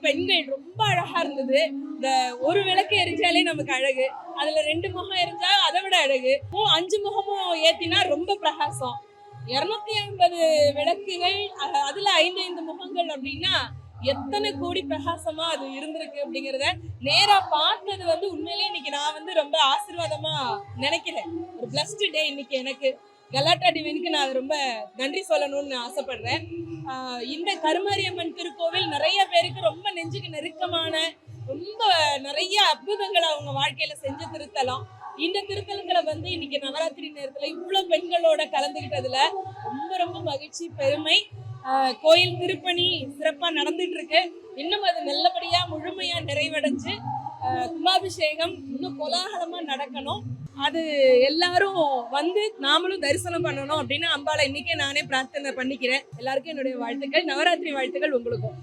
பெண்கள் ரொம்ப அழகா இருந்தது. இந்த ஒரு விளக்கு எரிஞ்சாலே நமக்கு அழகு, அதுல 2 முகம் எரிஞ்சா அதை விட அழகு, 5 முகமும் ஏத்தினா ரொம்ப பிரகாசம். 250 விளக்குகள், அதுல 5 முகங்கள் அப்படின்னா எத்தனை கோடி பிரகாசமா அது இருந்திருக்கு அப்படிங்கறத நேரா பார்த்தது வந்து உண்மையிலேயே இன்னைக்கு நான் வந்து ரொம்ப ஆசீர்வாதமா நினைக்கிறேன். ஒரு பிளஸ்ட் டே இன்னைக்கு எனக்கு. கலாட்டா டிவைனுக்கு நான் ரொம்ப நன்றி சொல்லணும்னு ஆசைப்படுறேன். இந்த கருமாரியம்மன் திருக்கோவில் நிறைய பேருக்கு ரொம்ப நெஞ்சுக்கு நெருக்கமான, ரொம்ப நிறைய அற்புதங்களை அவங்க வாழ்க்கையில செஞ்ச திருத்தலம். இந்த திருத்தலத்துல வந்து இன்னைக்கு நவராத்திரி நேரத்துல இவ்வளவு பெண்களோட கலந்துகிட்டதுல ரொம்ப ரொம்ப மகிழ்ச்சி, பெருமை. கோயில் திருப்பணி சிறப்பா நடந்துட்டு இருக்கு. இன்னும் அது நல்லபடியா முழுமையா நிறைவடைஞ்சு கும்பாபிஷேகம் இன்னும் கோலாகலமா நடக்கணும். அது எல்லாரும் வந்து நாமளும் தரிசனம் பண்ணணும் அப்படின்னு அம்பாளை இன்னைக்கே நானே பிரார்த்தனை பண்ணிக்கிறேன். எல்லாருக்கும் என்னுடைய வாழ்த்துக்கள், நவராத்திரி வாழ்த்துக்கள் உங்களுக்கும்.